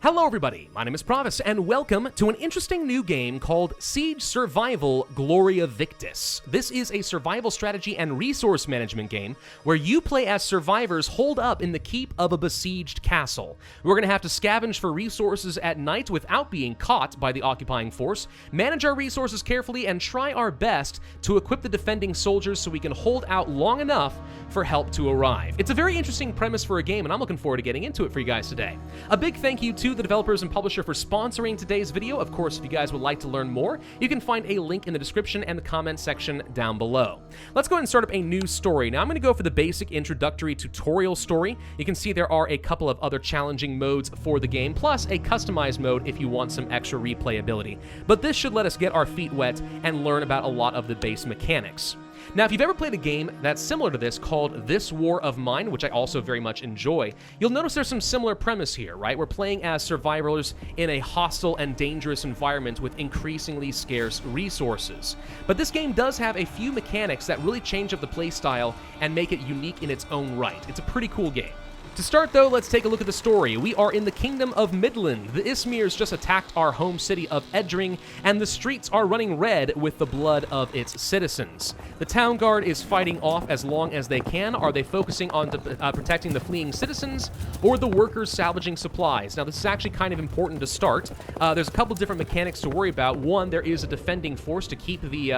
Hello everybody, my name is Pravus, and welcome to an interesting new game called Siege Survival Gloria Victis. This is a survival strategy and resource management game where you play as survivors holed up in the keep of a besieged castle. We're going to have to scavenge for resources at night without being caught by the occupying force, manage our resources carefully, and try our best to equip the defending soldiers so we can hold out long enough for help to arrive. It's a very interesting premise for a game, and I'm looking forward to getting into it for you guys today. A big thank you to the developers and publisher for sponsoring today's video. Of course, if you guys would like to learn more, you can find a link in the description and the comment section down below. Let's go ahead and start up a new story. Now, I'm going to go for the basic introductory tutorial story. You can see there are a couple of other challenging modes for the game, plus a customized mode if you want some extra replayability. But this should let us get our feet wet and learn about a lot of the base mechanics. Now, if you've ever played a game that's similar to this called This War of Mine, which I also very much enjoy, you'll notice there's some similar premise here, right? We're playing as survivors in a hostile and dangerous environment with increasingly scarce resources. But this game does have a few mechanics that really change up the playstyle and make it unique in its own right. It's a pretty cool game. To start, though, let's take a look at the story. We are in the Kingdom of Midland. The Ismirs just attacked our home city of Edring, and the streets are running red with the blood of its citizens. The town guard is fighting off as long as they can. Are they focusing on protecting the fleeing citizens or the workers salvaging supplies? Now, this is actually kind of important to start. There's a couple different mechanics to worry about. One, there is a defending force to keep the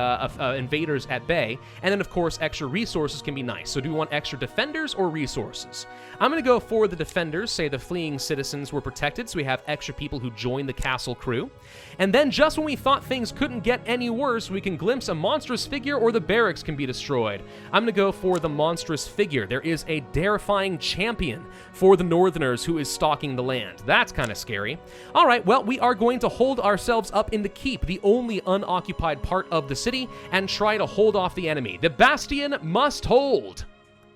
invaders at bay, and then, of course, extra resources can be nice. So do we want extra defenders or resources? I'm going to go for the defenders, say the fleeing citizens were protected, so we have extra people who join the castle crew. And then just when we thought things couldn't get any worse, we can glimpse a monstrous figure or the barracks can be destroyed. I'm going to go for the monstrous figure. There is a terrifying champion for the Northerners who is stalking the land. That's kind of scary. All right, well, we are going to hold ourselves up in the keep, the only unoccupied part of the city, and try to hold off the enemy. The Bastion must hold.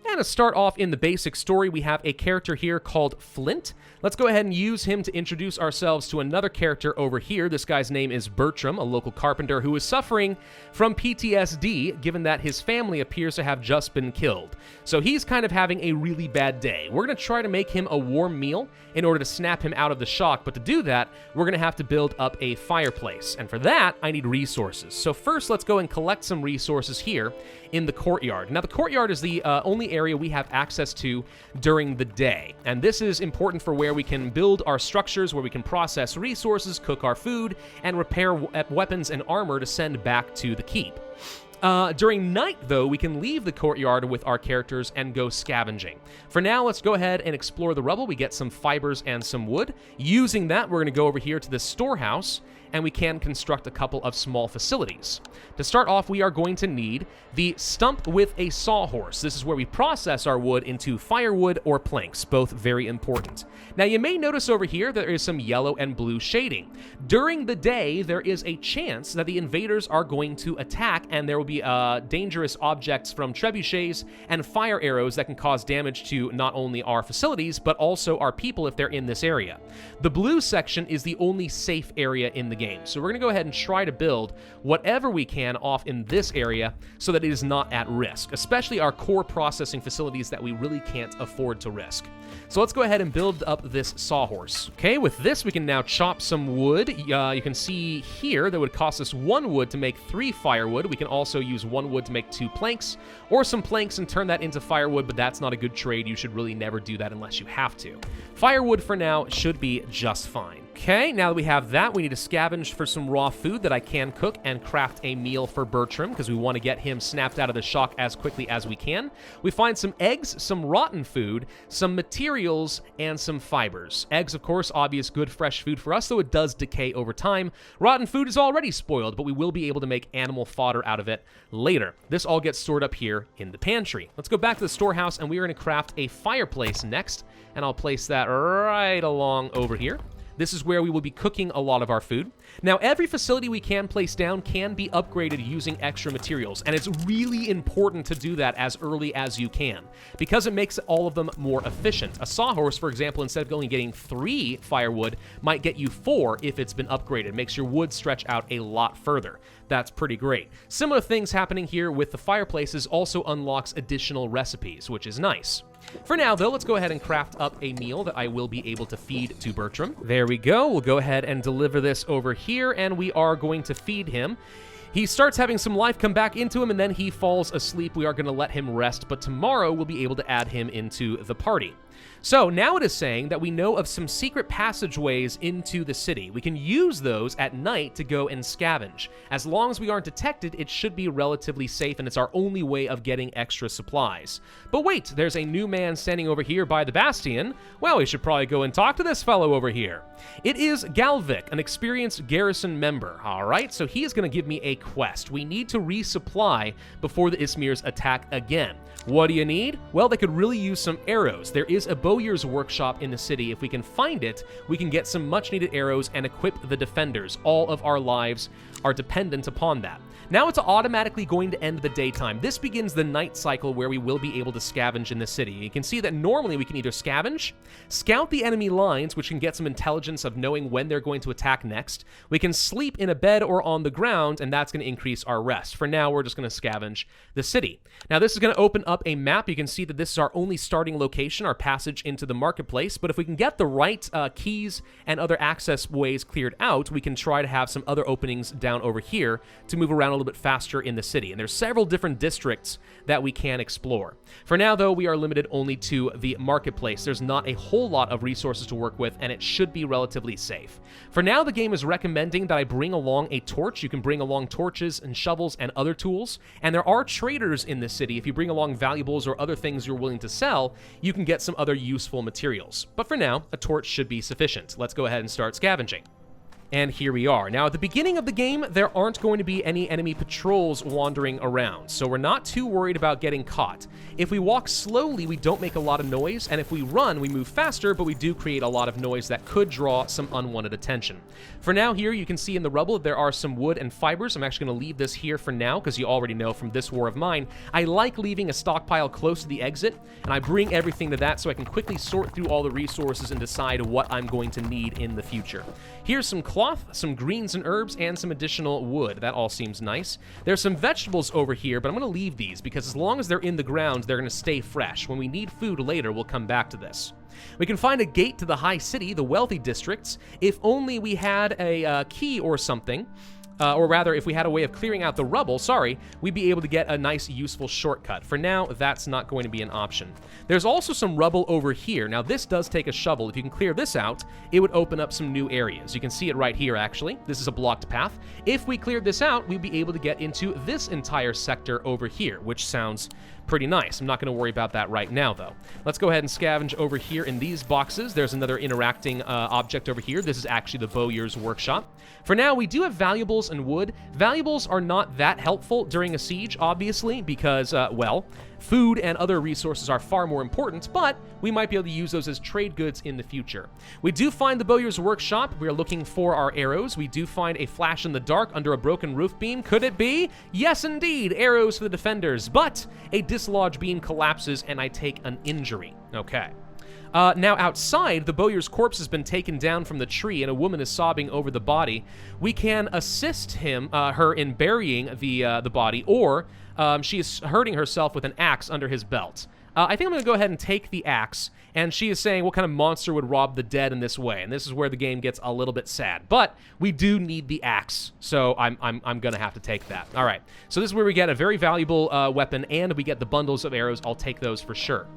And to start off in the basic story, we have a character here called Flint. Let's go ahead and use him to introduce ourselves to another character over here. This guy's name is Bertram, a local carpenter who is suffering from PTSD, given that his family appears to have just been killed. So he's kind of having a really bad day. We're going to try to make him a warm meal in order to snap him out of the shock, but to do that, we're going to have to build up a fireplace. And for that, I need resources. So first, let's go and collect some resources here in the courtyard. Now, the courtyard is the only area we have access to during the day. And this is important for where we can build our structures, where we can process resources, cook our food, and repair weapons and armor to send back to the keep. During night, though, we can leave the courtyard with our characters and go scavenging. For now, let's go ahead and explore the rubble. We get some fibers and some wood. Using that, we're going to go over here to the storehouse, and we can construct a couple of small facilities. To start off, we are going to need the stump with a sawhorse. This is where we process our wood into firewood or planks, both very important. Now, you may notice over here there is some yellow and blue shading. During the day, there is a chance that the invaders are going to attack, and there will be dangerous objects from trebuchets and fire arrows that can cause damage to not only our facilities, but also our people if they're in this area. The blue section is the only safe area in the game. So we're going to go ahead and try to build whatever we can off in this area so that it is not at risk, especially our core processing facilities that we really can't afford to risk. So let's go ahead and build up this sawhorse. Okay, with this we can now chop some wood. You can see here that would cost us 1 wood to make 3 firewood. We can also use 1 wood to make 2 planks, or some planks and turn that into firewood, but that's not a good trade. You should really never do that unless you have to. Firewood for now should be just fine. Okay, now that we have that, we need to scavenge for some raw food that I can cook and craft a meal for Bertram, because we want to get him snapped out of the shock as quickly as we can. We find some eggs, some rotten food, some materials, and some fibers. Eggs, of course, obvious good fresh food for us, though it does decay over time. Rotten food is already spoiled, but we will be able to make animal fodder out of it later. This all gets stored up here in the pantry. Let's go back to the storehouse, and we are going to craft a fireplace next, and I'll place that right along over here. This is where we will be cooking a lot of our food. Now, every facility we can place down can be upgraded using extra materials, and it's really important to do that as early as you can, because it makes all of them more efficient. A sawhorse, for example, instead of only getting 3 firewood, might get you 4 if it's been upgraded. It makes your wood stretch out a lot further. that's pretty great. Similar things happening here with the fireplaces also unlocks additional recipes, which is nice. For now, though, let's go ahead and craft up a meal that I will be able to feed to Bertram. There we go. We'll go ahead and deliver this over here, and we are going to feed him. He starts having some life come back into him, and then he falls asleep. We are going to let him rest, but tomorrow we'll be able to add him into the party. So now it is saying that we know of some secret passageways into the city. We can use those at night to go and scavenge. As long as we aren't detected, it should be relatively safe, and it's our only way of getting extra supplies. But wait, there's a new man standing over here by the Bastion. Well, we should probably go and talk to this fellow over here. It is Galvik, an experienced garrison member. All right, so he is going to give me a quest. We need to resupply before the Ismirs attack again. What do you need? Well, they could really use some arrows. There is a bowyer's workshop in the city. If we can find it, we can get some much-needed arrows and equip the defenders. All of our lives are dependent upon that. Now it's automatically going to end the daytime. This begins the night cycle where we will be able to scavenge in the city. You can see that normally we can either scavenge, scout the enemy lines, which can get some intelligence of knowing when they're going to attack next. We can sleep in a bed or on the ground, and that's going to increase our rest. For now, we're just going to scavenge the city. Now this is going to open up a map. You can see that this is our only starting location, our passage into the marketplace. But if we can get the right keys and other access ways cleared out, we can try to have some other openings down over here to move around a little bit faster in the city. And there's several different districts that we can explore. For now, though, we are limited only to the marketplace. There's not a whole lot of resources to work with, and it should be relatively safe. For now, the game is recommending that I bring along a torch. You can bring along torches and shovels and other tools, and there are traders in this city. If you bring along valuables or other things you're willing to sell, you can get some other useful materials. But for now, a torch should be sufficient. Let's go ahead and start scavenging. And here we are. Now, at the beginning of the game, there aren't going to be any enemy patrols wandering around, so we're not too worried about getting caught. If we walk slowly, we don't make a lot of noise, and if we run, we move faster, but we do create a lot of noise that could draw some unwanted attention. For now, here, you can see in the rubble there are some wood and fibers. I'm actually going to leave this here for now, because you already know from this war of mine, I like leaving a stockpile close to the exit, and I bring everything to that so I can quickly sort through all the resources and decide what I'm going to need in the future. Here's some cloth, some greens and herbs, and some additional wood. That all seems nice. There's some vegetables over here, but I'm going to leave these because as long as they're in the ground, they're going to stay fresh. When we need food later, we'll come back to this. We can find a gate to the high city, the wealthy districts. If only we had a key or something, or rather, if we had a way of clearing out the rubble, we'd be able to get a nice, useful shortcut. For now, that's not going to be an option. There's also some rubble over here. Now, this does take a shovel. If you can clear this out, it would open up some new areas. You can see it right here, actually. This is a blocked path. If we cleared this out, we'd be able to get into this entire sector over here, which sounds pretty nice. I'm not going to worry about that right now, though. Let's go ahead and scavenge over here in these boxes. There's another interacting object over here. This is actually the bowyer's workshop. For now, we do have valuables and wood. Valuables are not that helpful during a siege, obviously, because, well, food and other resources are far more important, but we might be able to use those as trade goods in the future. We do find the bowyer's workshop. We are looking for our arrows. We do find a flash in the dark under a broken roof beam. Could it be? Yes, indeed. Arrows for the defenders, but a dislodged beam collapses and I take an injury. Okay. Now outside, the bowyer's corpse has been taken down from the tree and a woman is sobbing over the body. We can assist her in burying the body, or she is hurting herself with an axe under his belt. I think I'm going to go ahead and take the axe, and she is saying what kind of monster would rob the dead in this way, and this is where the game gets a little bit sad. But we do need the axe, so I'm going to have to take that. All right, so this is where we get a very valuable weapon, and we get the bundles of arrows. I'll take those for sure.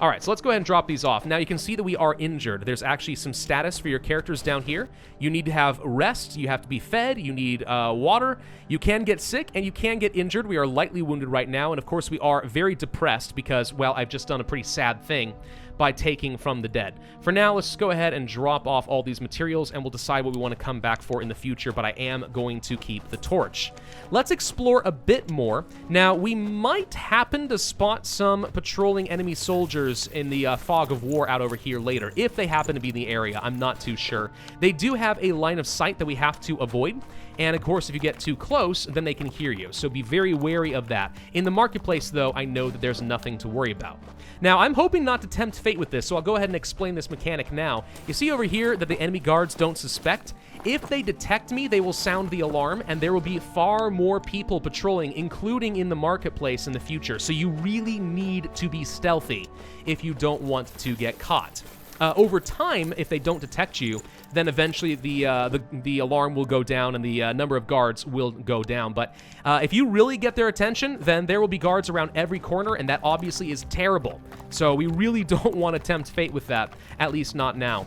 All right, so let's go ahead and drop these off. Now you can see that we are injured. There's actually some status for your characters down here. You need to have rest, you have to be fed, you need water, you can get sick, and you can get injured. We are lightly wounded right now, and of course we are very depressed because, well, I've just done a pretty sad thing by taking from the dead. For now, let's just go ahead and drop off all these materials, and we'll decide what we want to come back for in the future, but I am going to keep the torch. Let's explore a bit more. Now, we might happen to spot some patrolling enemy soldiers in the fog of war out over here later, if they happen to be in the area. I'm not too sure. They do have a line of sight that we have to avoid, and of course, if you get too close, then they can hear you, so be very wary of that. In the marketplace, though, I know that there's nothing to worry about. Now, I'm hoping not to tempt fate with this, so I'll go ahead and explain this mechanic now. You see over here that the enemy guards don't suspect? If they detect me, they will sound the alarm, and there will be far more people patrolling, including in the marketplace in the future. So you really need to be stealthy if you don't want to get caught. Over time, if they don't detect you, then eventually the alarm will go down and the number of guards will go down. But if you really get their attention, then there will be guards around every corner, and that obviously is terrible. So we really don't want to tempt fate with that, at least not now.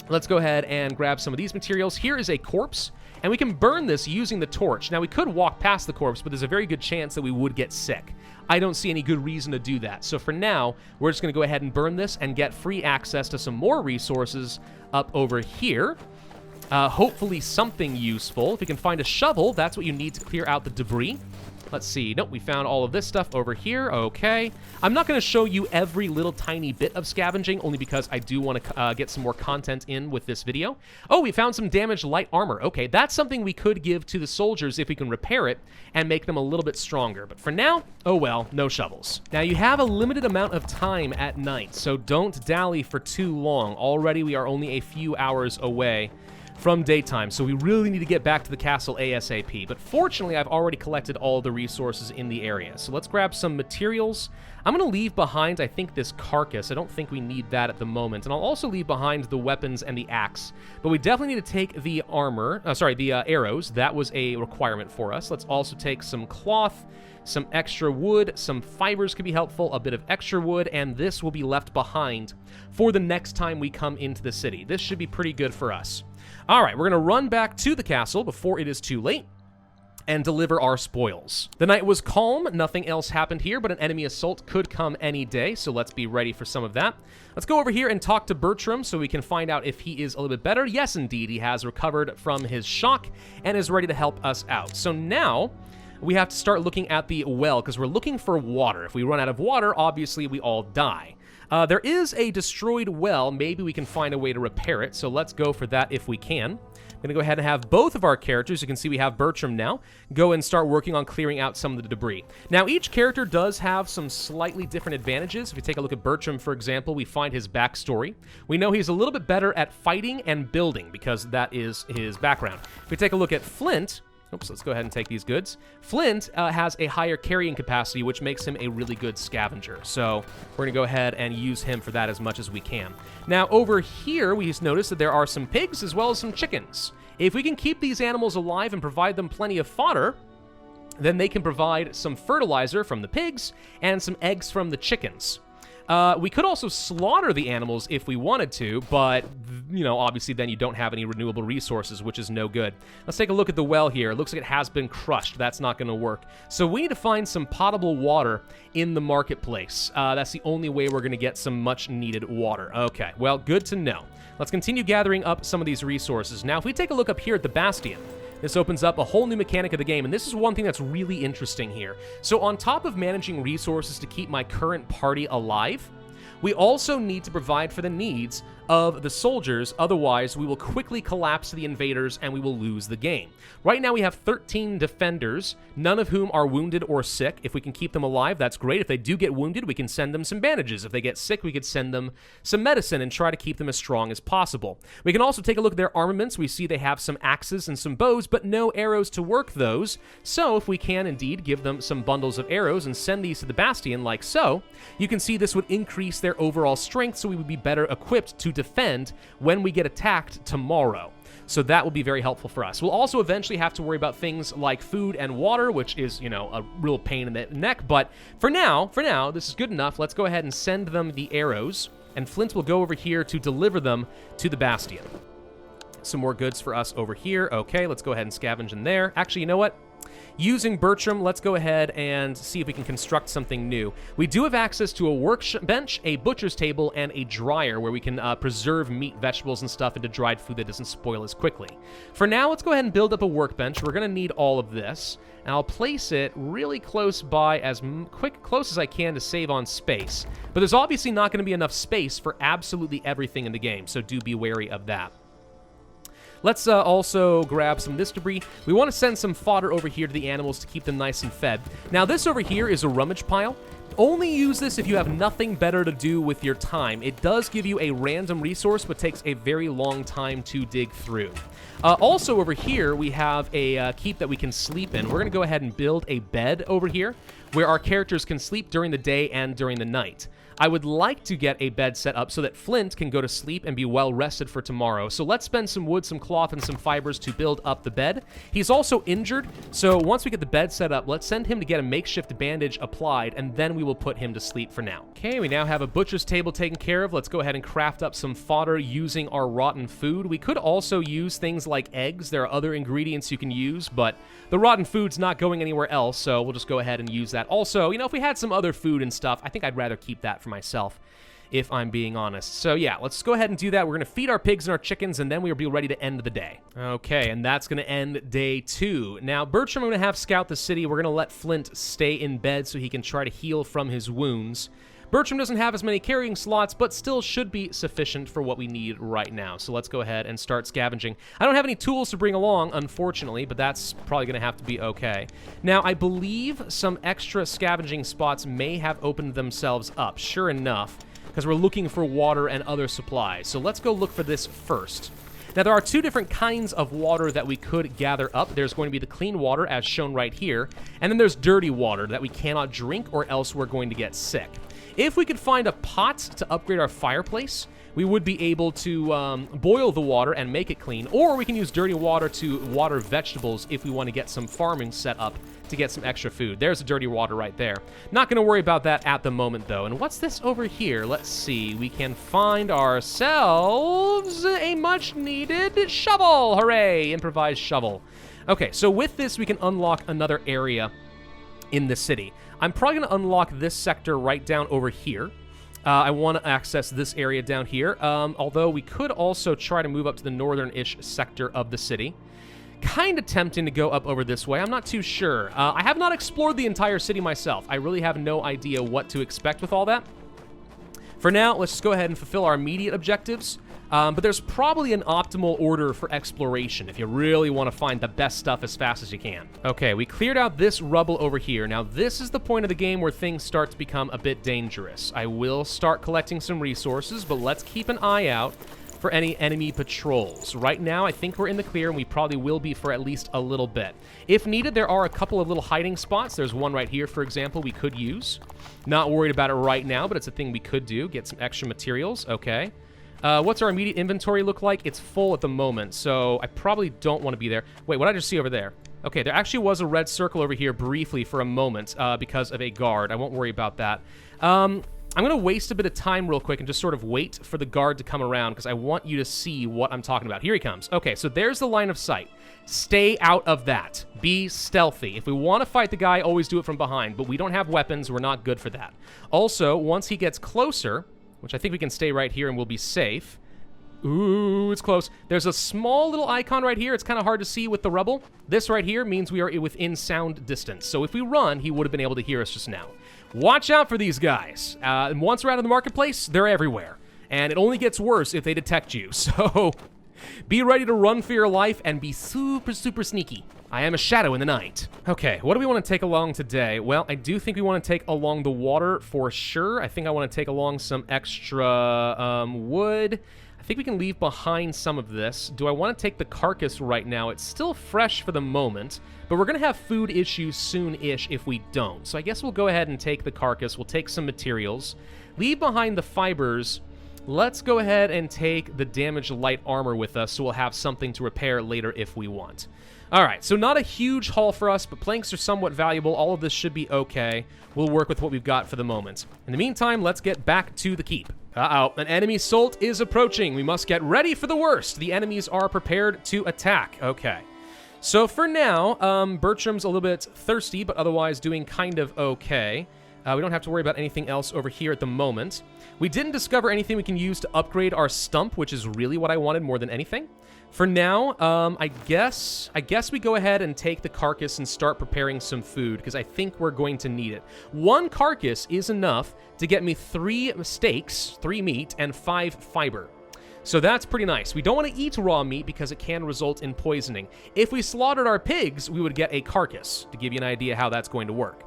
Let's go ahead and grab some of these materials. Here is a corpse, and we can burn this using the torch. Now, we could walk past the corpse, but there's a very good chance that we would get sick. I don't see any good reason to do that. So for now, we're just going to go ahead and burn this and get free access to some more resources up over here. Hopefully something useful. If you can find a shovel, that's what you need to clear out the debris. Let's see. Nope, we found all of this stuff over here. Okay. I'm not going to show you every little tiny bit of scavenging, only because I do want to get some more content in with this video. Oh, we found some damaged light armor. Okay, that's something we could give to the soldiers if we can repair it and make them a little bit stronger. But for now, oh well, no shovels. Now, you have a limited amount of time at night, so don't dally for too long. Already, we are only a few hours away from daytime, so we really need to get back to the castle ASAP. But fortunately, I've already collected all the resources in the area. So let's grab some materials. I'm going to leave behind, I think, this carcass. I don't think we need that at the moment. And I'll also leave behind the weapons and the axe. But we definitely need to take the arrows. That was a requirement for us. Let's also take some cloth, some extra wood, some fibers could be helpful, a bit of extra wood, and this will be left behind for the next time we come into the city. This should be pretty good for us. All right, we're going to run back to the castle before it is too late and deliver our spoils. The night was calm, nothing else happened here, but an enemy assault could come any day, so let's be ready for some of that. Let's go over here and talk to Bertram so we can find out if he is a little bit better. Yes, indeed, he has recovered from his shock and is ready to help us out. So now we have to start looking at the well, because we're looking for water. If we run out of water, obviously we all die. There is a destroyed well. Maybe we can find a way to repair it, so let's go for that if we can. I'm going to go ahead and have both of our characters, you can see we have Bertram now, go and start working on clearing out some of the debris. Now, each character does have some slightly different advantages. If you take a look at Bertram, for example, we find his backstory. We know he's a little bit better at fighting and building, because that is his background. If we take a look at Flint, oops, let's go ahead and take these goods. Flint has a higher carrying capacity, which makes him a really good scavenger. So we're going to go ahead and use him for that as much as we can. Now, over here, we just noticed that there are some pigs as well as some chickens. If we can keep these animals alive and provide them plenty of fodder, then they can provide some fertilizer from the pigs and some eggs from the chickens. We could also slaughter the animals if we wanted to, but, you know, obviously then you don't have any renewable resources, which is no good. Let's take a look at the well here. It looks like it has been crushed. That's not going to work. So we need to find some potable water in the marketplace. That's the only way we're going to get some much-needed water. Okay, well, good to know. Let's continue gathering up some of these resources. Now, if we take a look up here at the Bastion, this opens up a whole new mechanic of the game, and this is one thing that's really interesting here. So on top of managing resources to keep my current party alive, we also need to provide for the needs of the soldiers, otherwise we will quickly collapse the invaders and we will lose the game. Right now we have 13 defenders, none of whom are wounded or sick. If we can keep them alive, that's great. If they do get wounded, we can send them some bandages. If they get sick, we could send them some medicine and try to keep them as strong as possible. We can also take a look at their armaments. We see they have some axes and some bows, but no arrows to work those. So if we can indeed give them some bundles of arrows and send these to the Bastion like so, you can see this would increase their overall strength, so we would be better equipped to defend when we get attacked tomorrow. So that will be very helpful for us. We'll also eventually have to worry about things like food and water, which is, you know, a real pain in the neck. But for now, this is good enough. Let's go ahead and send them the arrows, and Flint will go over here to deliver them to the Bastion. Some more goods for us over here. Okay, let's go ahead and scavenge in there. Actually, you know what? Using Bertram, let's go ahead and see if we can construct something new. We do have access to a workbench, a butcher's table, and a dryer where we can preserve meat, vegetables, and stuff into dried food that doesn't spoil as quickly. For now, let's go ahead and build up a workbench. We're going to need all of this, and I'll place it really close by, as close as I can to save on space. But there's obviously not going to be enough space for absolutely everything in the game, so do be wary of that. Let's also grab some of this debris. We want to send some fodder over here to the animals to keep them nice and fed. Now, this over here is a rummage pile. Only use this if you have nothing better to do with your time. It does give you a random resource, but takes a very long time to dig through. Also over here, we have a keep that we can sleep in. We're going to go ahead and build a bed over here where our characters can sleep during the day and during the night. I would like to get a bed set up so that Flint can go to sleep and be well rested for tomorrow. So let's spend some wood, some cloth, and some fibers to build up the bed. He's also injured, so once we get the bed set up, let's send him to get a makeshift bandage applied, and then we will put him to sleep for now. Okay, we now have a butcher's table taken care of. Let's go ahead and craft up some fodder using our rotten food. We could also use things like eggs. There are other ingredients you can use, but the rotten food's not going anywhere else, so we'll just go ahead and use that. Also, you know, if we had some other food and stuff, I think I'd rather keep that for myself, if I'm being honest. So yeah, let's go ahead and do that. We're going to feed our pigs and our chickens, and then we'll be ready to end the day. Okay, and that's going to end day 2. Now, Bertram, I'm going to have scout the city. We're going to let Flint stay in bed so he can try to heal from his wounds. Bertram doesn't have as many carrying slots, but still should be sufficient for what we need right now. So let's go ahead and start scavenging. I don't have any tools to bring along, unfortunately, but that's probably going to have to be okay. Now, I believe some extra scavenging spots may have opened themselves up, sure enough, because we're looking for water and other supplies. So let's go look for this first. Now, there are 2 different kinds of water that we could gather up. There's going to be the clean water, as shown right here, and then there's dirty water that we cannot drink, or else we're going to get sick. If we could find a pot to upgrade our fireplace, we would be able to boil the water and make it clean, or we can use dirty water to water vegetables if we want to get some farming set up to get some extra food. There's the dirty water right there. Not going to worry about that at the moment, though. And what's this over here? Let's see. We can find ourselves a much-needed shovel. Hooray! Improvised shovel. Okay, so with this, we can unlock another area in the city. I'm probably going to unlock this sector right down over here. I want to access this area down here, although we could also try to move up to the northern-ish sector of the city. Kind of tempting to go up over this way. I'm not too sure. I have not explored the entire city myself. I really have no idea what to expect with all that. For now, let's just go ahead and fulfill our immediate objectives. But there's probably an optimal order for exploration if you really want to find the best stuff as fast as you can. Okay, we cleared out this rubble over here. Now, this is the point of the game where things start to become a bit dangerous. I will start collecting some resources, but let's keep an eye out for any enemy patrols. Right now, I think we're in the clear, and we probably will be for at least a little bit. If needed, there are a couple of little hiding spots. There's one right here, for example, we could use. Not worried about it right now, but it's a thing we could do. Get some extra materials. Okay. What's our immediate inventory look like? It's full at the moment, so I probably don't want to be there. Wait, what did I just see over there? Okay, there actually was a red circle over here briefly for a moment because of a guard. I won't worry about that. I'm going to waste a bit of time real quick and just sort of wait for the guard to come around because I want you to see what I'm talking about. Here he comes. Okay, so there's the line of sight. Stay out of that. Be stealthy. If we want to fight the guy, always do it from behind, but we don't have weapons. We're not good for that. Also, once he gets closer, which I think we can stay right here and we'll be safe. Ooh, it's close. There's a small little icon right here. It's kind of hard to see with the rubble. This right here means we are within sound distance. So if we run, he would have been able to hear us just now. Watch out for these guys. And once we're out of the marketplace, they're everywhere. And it only gets worse if they detect you. So be ready to run for your life and be super, super sneaky. I am a shadow in the night. Okay, what do we want to take along today? Well, I do think we want to take along the water for sure. I think I want to take along some extra wood. I think we can leave behind some of this. Do I want to take the carcass right now? It's still fresh for the moment, but we're going to have food issues soon-ish if we don't. So I guess we'll go ahead and take the carcass. We'll take some materials. Leave behind the fibers. Let's go ahead and take the damaged light armor with us so we'll have something to repair later if we want. All right, so not a huge haul for us, but planks are somewhat valuable. All of this should be okay. We'll work with what we've got for the moment. In the meantime, let's get back to the keep. Uh-oh, an enemy assault is approaching. We must get ready for the worst. The enemies are prepared to attack. Okay. So for now, Bertram's a little bit thirsty, but otherwise doing kind of okay. We don't have to worry about anything else over here at the moment. We didn't discover anything we can use to upgrade our stump, which is really what I wanted more than anything. For now, I guess we go ahead and take the carcass and start preparing some food, because I think we're going to need it. 1 carcass is enough to get me 3 steaks, 3 meat, and 5 fiber. So that's pretty nice. We don't want to eat raw meat because it can result in poisoning. If we slaughtered our pigs, we would get a carcass, to give you an idea how that's going to work.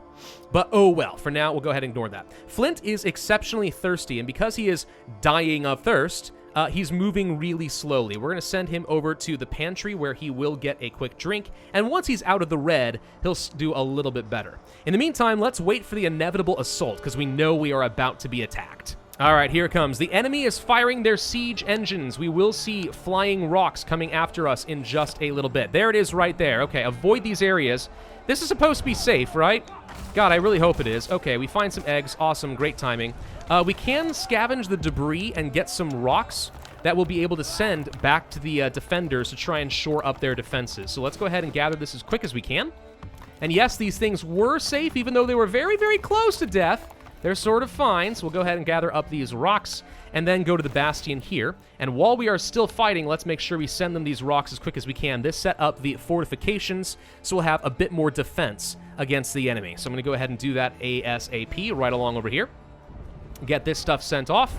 But oh well, for now, we'll go ahead and ignore that. Flint is exceptionally thirsty, and because he is dying of thirst, he's moving really slowly. We're going to send him over to the pantry where he will get a quick drink, and once he's out of the red, he'll do a little bit better. In the meantime, let's wait for the inevitable assault, because we know we are about to be attacked. All right, here it comes. The enemy is firing their siege engines. We will see flying rocks coming after us in just a little bit. There it is right there. Okay, avoid these areas. This is supposed to be safe, right? God, I really hope it is. Okay, we find some eggs. Awesome, great timing. We can scavenge the debris and get some rocks that we'll be able to send back to the defenders to try and shore up their defenses. So let's go ahead and gather this as quick as we can. And yes, these things were safe, even though they were very, very close to death. They're sort of fine, so we'll go ahead and gather up these rocks and then go to the Bastion here. And while we are still fighting, let's make sure we send them these rocks as quick as we can. This set up the fortifications, so we'll have a bit more defense against the enemy. So I'm going to go ahead and do that ASAP right along over here. Get this stuff sent off.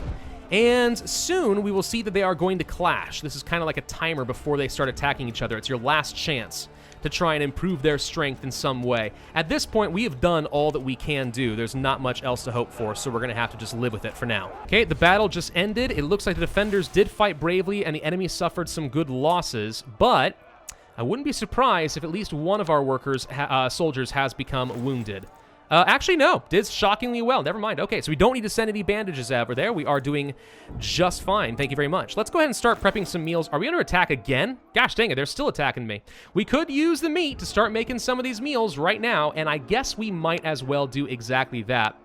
And soon we will see that they are going to clash. This is kind of like a timer before they start attacking each other. It's your last chance to try and improve their strength in some way. At this point, we have done all that we can do. There's not much else to hope for, so we're going to have to just live with it for now. Okay, the battle just ended. It looks like the defenders did fight bravely, and the enemy suffered some good losses, but I wouldn't be surprised if at least one of our workers, soldiers, has become wounded. Actually, no. Did shockingly well. Never mind. Okay, so we don't need to send any bandages over there. We are doing just fine. Thank you very much. Let's go ahead and start prepping some meals. Are we under attack again? Gosh dang it, they're still attacking me. We could use the meat to start making some of these meals right now, and I guess we might as well do exactly that.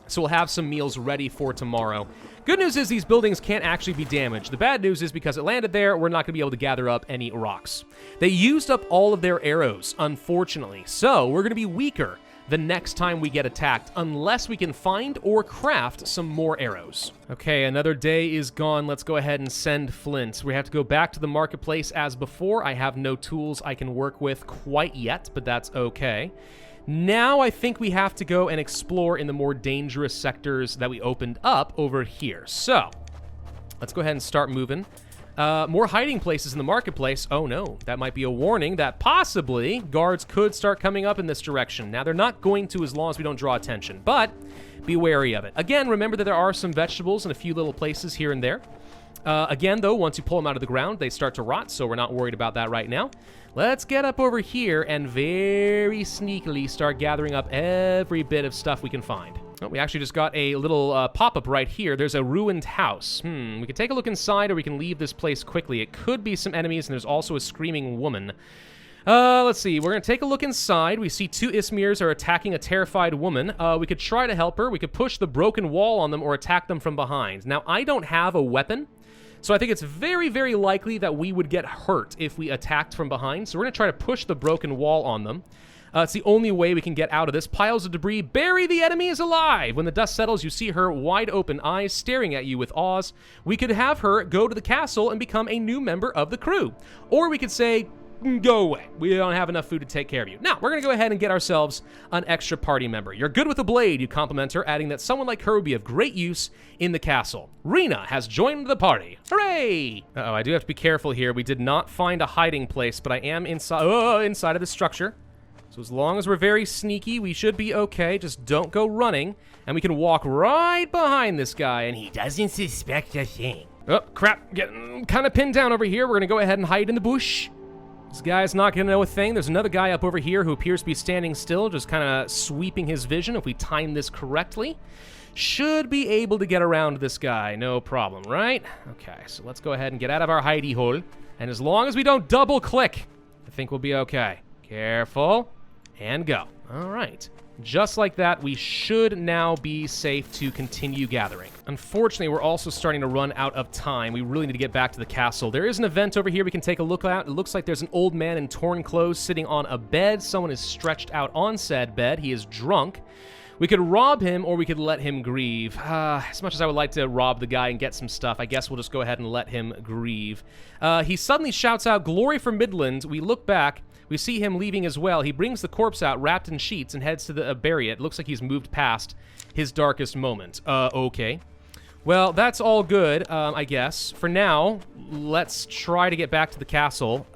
So we'll have some meals ready for tomorrow. Good news is these buildings can't actually be damaged. The bad news is because it landed there, we're not going to be able to gather up any rocks. They used up all of their arrows, unfortunately. So we're going to be weaker the next time we get attacked, unless we can find or craft some more arrows. Okay, another day is gone. Let's go ahead and send Flint. We have to go back to the marketplace as before. I have no tools I can work with quite yet, but that's okay. Now I think we have to go and explore in the more dangerous sectors that we opened up over here. So, let's go ahead and start moving. More hiding places in the marketplace. Oh no, that might be a warning that possibly guards could start coming up in this direction. Now, they're not going to as long as we don't draw attention, but be wary of it. Again, remember that there are some vegetables in a few little places here and there. Again, though, once you pull them out of the ground, they start to rot, so we're not worried about that right now. Let's get up over here and very sneakily start gathering up every bit of stuff we can find. Oh, we actually just got a little pop-up right here. There's a ruined house. We can take a look inside, or we can leave this place quickly. It could be some enemies, and there's also a screaming woman. Let's see. We're going to take a look inside. We see two Ismirs are attacking a terrified woman. We could try to help her. We could push the broken wall on them or attack them from behind. Now, I don't have a weapon, so I think it's very, very likely that we would get hurt if we attacked from behind. So we're going to try to push the broken wall on them. It's the only way we can get out of this. Piles of debris bury the enemies alive. When the dust settles, you see her wide open eyes staring at you with awe. We could have her go to the castle and become a new member of the crew. Or we could say, go away. We don't have enough food to take care of you. Now, we're going to go ahead and get ourselves an extra party member. You're good with a blade, you compliment her, adding that someone like her would be of great use in the castle. Rena has joined the party. Hooray! Uh-oh, I do have to be careful here. We did not find a hiding place, but I am inside of the structure. So as long as we're very sneaky, we should be okay. Just don't go running, and we can walk right behind this guy, and he doesn't suspect a thing. Oh, crap. Getting kind of pinned down over here. We're going to go ahead and hide in the bush. This guy's not going to know a thing. There's another guy up over here who appears to be standing still, just kind of sweeping his vision. If we time this correctly, should be able to get around this guy. No problem, right? Okay, so let's go ahead and get out of our hidey hole. And as long as we don't double click, I think we'll be okay. Careful. And go. All right. Just like that, we should now be safe to continue gathering. Unfortunately, we're also starting to run out of time. We really need to get back to the castle. There is an event over here we can take a look at. It looks like there's an old man in torn clothes sitting on a bed. Someone is stretched out on said bed. He is drunk. We could rob him, or we could let him grieve. As much as I would like to rob the guy and get some stuff, I guess we'll just go ahead and let him grieve. He suddenly shouts out, "Glory for Midland." We look back. We see him leaving as well. He brings the corpse out wrapped in sheets and heads to the bury it. Looks like he's moved past his darkest moment. Okay. Well, that's all good, I guess. For now, let's try to get back to the castle.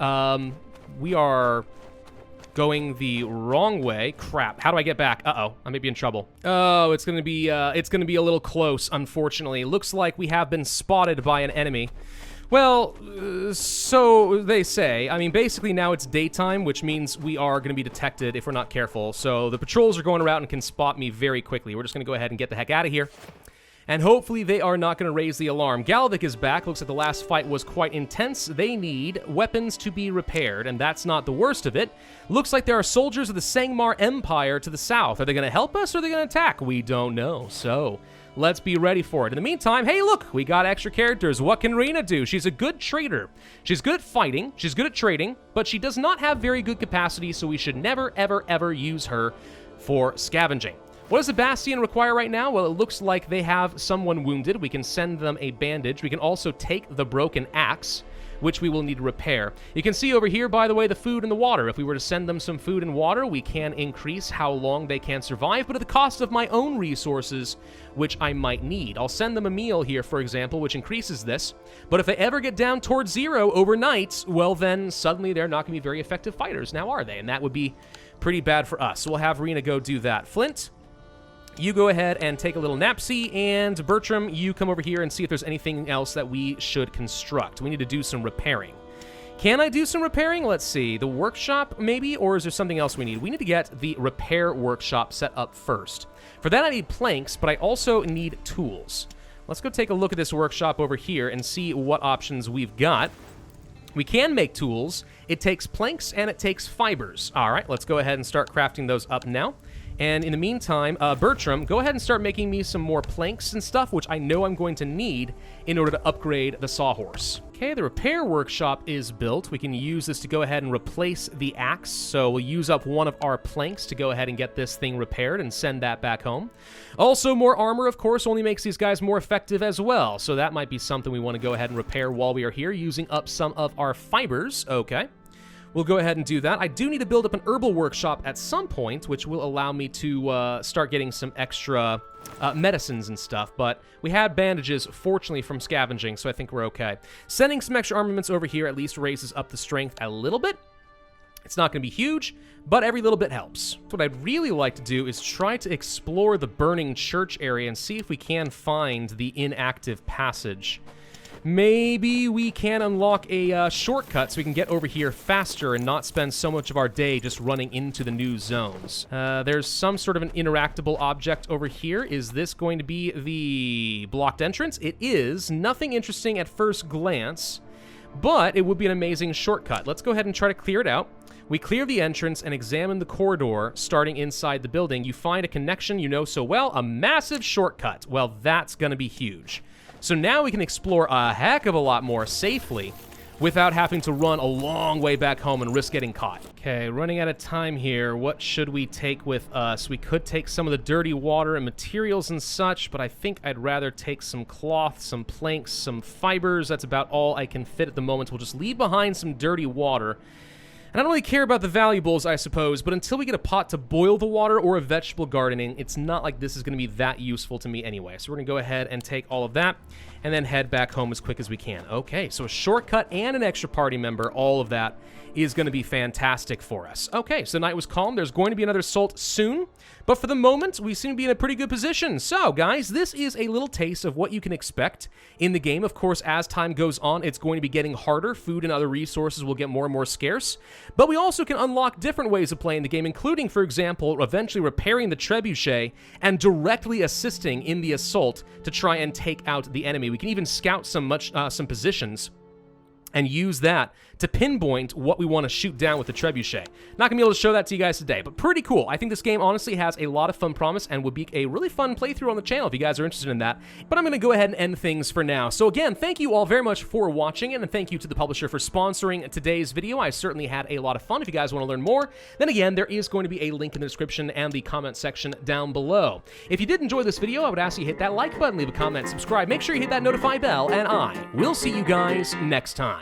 We are Going the wrong way. Crap. How do I get back? Uh-oh. I may be in trouble. Oh, it's gonna be a little close, unfortunately. Looks like we have been spotted by an enemy. Well, so they say. I mean, basically now it's daytime, which means we are going to be detected if we're not careful. So the patrols are going around and can spot me very quickly. We're just going to go ahead and get the heck out of here. And hopefully they are not going to raise the alarm. Galvik is back. Looks like the last fight was quite intense. They need weapons to be repaired, and that's not the worst of it. Looks like there are soldiers of the Sangmar Empire to the south. Are they going to help us or are they going to attack? We don't know. So let's be ready for it. In the meantime, hey, look, we got extra characters. What can Rena do? She's a good trader. She's good at fighting. She's good at trading, but she does not have very good capacity, so we should never, ever, ever use her for scavenging. What does the Bastion require right now? Well, it looks like they have someone wounded. We can send them a bandage. We can also take the broken axe, which we will need to repair. You can see over here, by the way, the food and the water. If we were to send them some food and water, we can increase how long they can survive, but at the cost of my own resources, which I might need. I'll send them a meal here, for example, which increases this. But if they ever get down towards 0 overnight, well, then suddenly they're not going to be very effective fighters, now are they? And that would be pretty bad for us. So we'll have Rena go do that. Flint, you go ahead and take a little napsy, and Bertram, you come over here and see if there's anything else that we should construct. We need to do some repairing. Can I do some repairing? Let's see. The workshop, maybe? Or is there something else we need? We need to get the repair workshop set up first. For that, I need planks, but I also need tools. Let's go take a look at this workshop over here and see what options we've got. We can make tools. It takes planks and it takes fibers. All right, let's go ahead and start crafting those up now. And in the meantime, Bertram, go ahead and start making me some more planks and stuff, which I know I'm going to need in order to upgrade the sawhorse. Okay, the repair workshop is built. We can use this to go ahead and replace the axe. So we'll use up one of our planks to go ahead and get this thing repaired and send that back home. Also, more armor, of course, only makes these guys more effective as well. So that might be something we want to go ahead and repair while we are here, using up some of our fibers. Okay. We'll go ahead and do that. I do need to build up an herbal workshop at some point, which will allow me to start getting some extra medicines and stuff, but we had bandages, fortunately, from scavenging, so I think we're okay. Sending some extra armaments over here at least raises up the strength a little bit. It's not going to be huge, but every little bit helps. What I'd really like to do is try to explore the burning church area and see if we can find the inactive passage. Maybe we can unlock a shortcut so we can get over here faster and not spend so much of our day just running into the new zones. There's some sort of an interactable object over here. Is this going to be the blocked entrance? It is. Nothing interesting at first glance, but it would be an amazing shortcut. Let's go ahead and try to clear it out. We clear the entrance and examine the corridor starting inside the building. You find a connection you know so well, a massive shortcut. Well, that's going to be huge. So now we can explore a heck of a lot more safely without having to run a long way back home and risk getting caught. Okay, running out of time here. What should we take with us? We could take some of the dirty water and materials and such, but I think I'd rather take some cloth, some planks, some fibers. That's about all I can fit at the moment. We'll just leave behind some dirty water. And I don't really care about the valuables, I suppose, but until we get a pot to boil the water or a vegetable gardening, it's not like this is going to be that useful to me anyway. So we're going to go ahead and take all of that and then head back home as quick as we can. Okay, so a shortcut and an extra party member, all of that is going to be fantastic for us. Okay, so the night was calm. There's going to be another assault soon, but for the moment, we seem to be in a pretty good position. So, guys, this is a little taste of what you can expect in the game. Of course, as time goes on, it's going to be getting harder. Food and other resources will get more and more scarce, but we also can unlock different ways of playing the game, including, for example, eventually repairing the trebuchet and directly assisting in the assault to try and take out the enemy. We can even scout some positions and use that to pinpoint what we want to shoot down with the trebuchet. Not gonna be able to show that to you guys today, but pretty cool. I think this game honestly has a lot of fun promise and would be a really fun playthrough on the channel if you guys are interested in that. But I'm gonna go ahead and end things for now. So again, thank you all very much for watching, and thank you to the publisher for sponsoring today's video. I certainly had a lot of fun. If you guys want to learn more, then again, there is going to be a link in the description and the comment section down below. If you did enjoy this video, I would ask you to hit that like button, leave a comment, subscribe, make sure you hit that notify bell, and I will see you guys next time.